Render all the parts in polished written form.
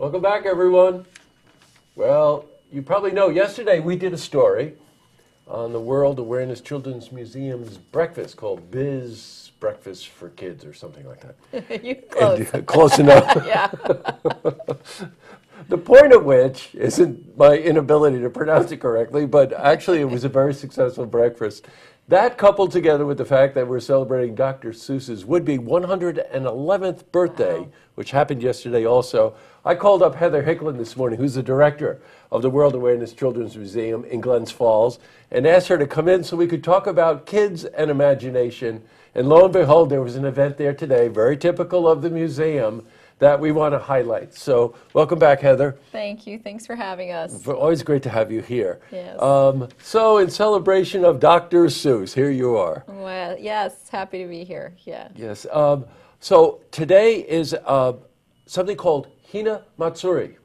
Welcome back, everyone. Well, you probably know, yesterday we did a story on the World Awareness Children's Museum's breakfast called Biz Breakfast for Kids or something like that. You close. Close enough. Yeah. The point of which isn't my inability to pronounce it correctly, but actually it was a very successful breakfast. That coupled together with the fact that we're celebrating Dr. Seuss's would-be 111th birthday, Wow. which happened yesterday also. I called up Heather Hickland this morning, who's the director of the World Awareness Children's Museum in Glens Falls, and asked her to come in so we could talk about kids and imagination. And lo and behold, there was an event there today, very typical of the museum, that we want to highlight. So welcome back, Heather. Thank you. Thanks for having us. Always great to have you here. Yes. So in celebration of Dr. Seuss, here you are. Well, yes, happy to be here. Yeah. Yes. So today is something called Hina Matsuri,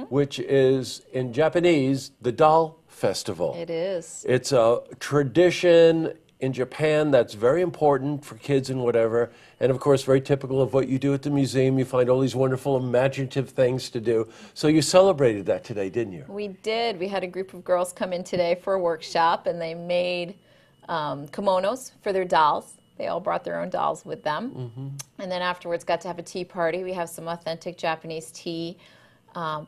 which is in Japanese the doll festival. It is. It's a tradition in Japan that's very important for kids and whatever, and of course very typical of what you do at the museum. You find all these wonderful imaginative things to do. So you celebrated that today, didn't you? We did. We had a group of girls come in today for a workshop, and they made kimonos for their dolls. They all brought their own dolls with them. And then afterwards got to have a tea party. We have some authentic Japanese tea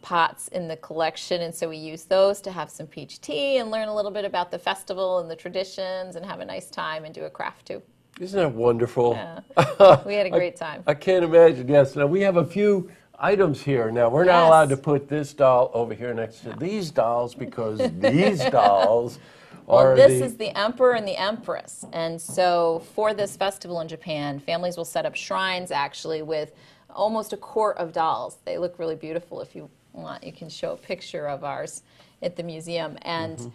pots in the collection, and so we use those to have some peach tea and learn a little bit about the festival and the traditions and have a nice time and do a craft too. Isn't that wonderful? Yeah. We had a great time. I can't imagine, yes. Now we have a few items here. Now we're not Yes. allowed to put this doll over here next to these dolls because these dolls are Well, this is the Emperor and the Empress, and so for this festival in Japan, families will set up shrines actually with almost a quart of dolls. They look really beautiful. If you want, you can show a picture of ours at the museum. And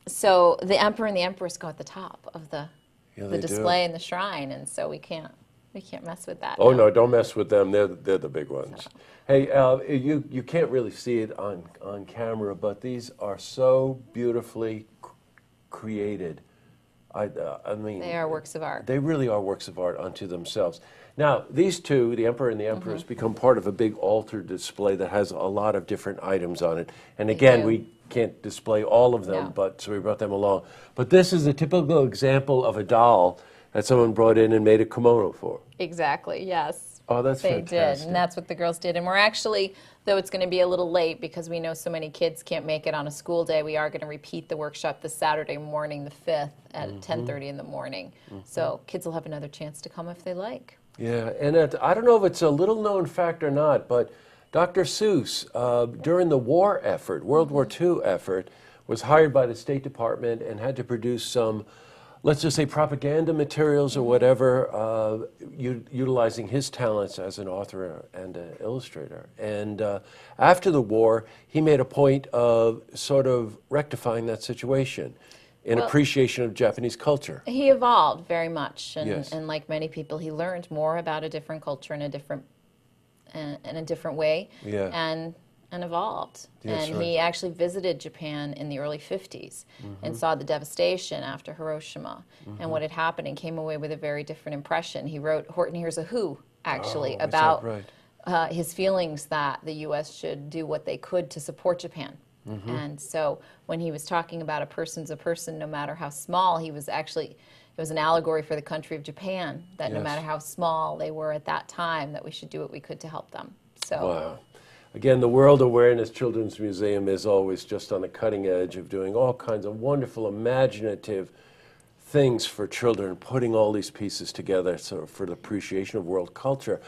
so the Emperor and the Empress go at the top of the display in the shrine, and so we can't mess with that. Oh no, don't mess with them. They're the big ones. Hey, you can't really see it on camera, but these are so beautifully created. I mean, They are works of art. They really are works of art unto themselves. Now, these two, the Emperor and the Empress, become part of a big altar display that has a lot of different items on it. And again, do. we can't display all of them, No. so we brought them along. But this is a typical example of a doll that someone brought in and made a kimono for. Exactly, yes. Oh, that's They fantastic. did, and that's what the girls did. And we're actually, though it's going to be a little late because we know so many kids can't make it on a school day, we are going to repeat the workshop this Saturday morning, the 5th, at 10:30 in the morning. So kids will have another chance to come if they like. Yeah, and I don't know if it's a little-known fact or not, but Dr. Seuss, during the war effort, World War II effort, was hired by the State Department and had to produce some, let's just say, propaganda materials or whatever, utilizing his talents as an author and an illustrator. And after the war, he made a point of sort of rectifying that situation in appreciation of Japanese culture. He evolved very much, and, Yes. and like many people, he learned more about a different culture in a different way, Yeah. and evolved. That's and right. he actually visited Japan in the early 50s and saw the devastation after Hiroshima and what had happened, and came away with a very different impression. He wrote Horton Hears a Who, actually, Oh, is that about right? his feelings that the U.S. should do what they could to support Japan. And so when he was talking about a person's a person, no matter how small, he was actually, it was an allegory for the country of Japan, that no Yes. matter how small they were at that time, that we should do what we could to help them. So Wow. Again, the World Awareness Children's Museum is always just on the cutting edge of doing all kinds of wonderful, imaginative things for children, putting all these pieces together for the appreciation of world culture.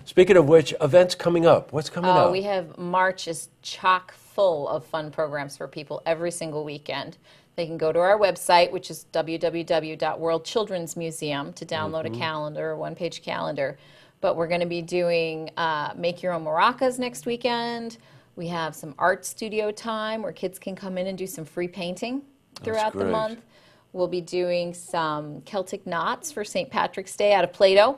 Speaking of which, events coming up. What's coming up? we have March is chock full of fun programs for people every single weekend. They can go to our website, which is www.worldchildrensmuseum, to download a calendar, a one-page calendar. But we're going to be doing Make Your Own Maracas next weekend. We have some art studio time where kids can come in and do some free painting throughout the great. month. We'll be doing some Celtic knots for St. Patrick's Day out of Play-Doh.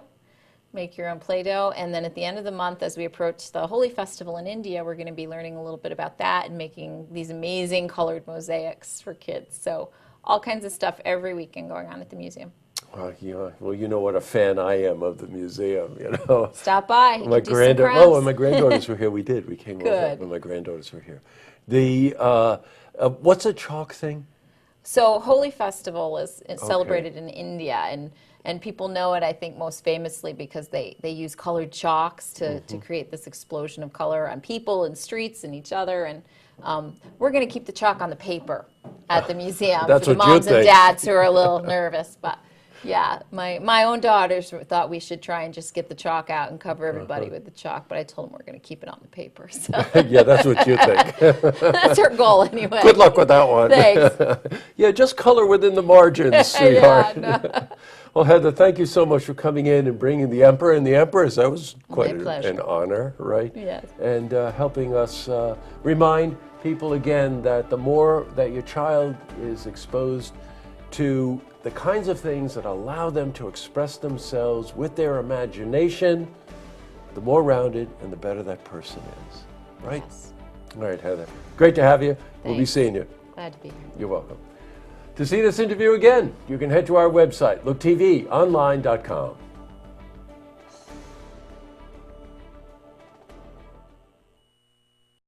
Make your own Play-Doh. And then at the end of the month, as we approach the Holi Festival in India, we're going to be learning a little bit about that and making these amazing colored mosaics for kids. So all kinds of stuff every weekend going on at the museum. Yeah, well, you know what a fan I am of the museum, you know. Stop by. My do some granddaughter. crafts. Oh, when my granddaughters were here, we did. We came over Good. when my granddaughters were here. The what's a chalk thing? So Holi Festival is celebrated in India, and people know it, I think, most famously because they use colored chalks to create this explosion of color on people and streets and each other. And we're going to keep the chalk on the paper at the museum That's for the what you moms and think. dads who are a little nervous. But yeah, my own daughters thought we should try and just get the chalk out and cover everybody with the chalk, but I told them we're going to keep it on the paper. So Yeah, that's what you think. that's our goal anyway. Good luck with that one. Thanks. Yeah, just color within the margins, sweetheart. Yeah, no. Well, Heather, thank you so much for coming in and bringing the Emperor and the Empress. That was quite pleasure. an honor, right? Yes. And helping us remind people again that the more that your child is exposed to the kinds of things that allow them to express themselves with their imagination, the more rounded and the better that person is, right? Yes. All right, Heather. Great to have you. We'll be Thanks. seeing you. Glad to be here. You're welcome. To see this interview again, you can head to our website, LookTVonline.com.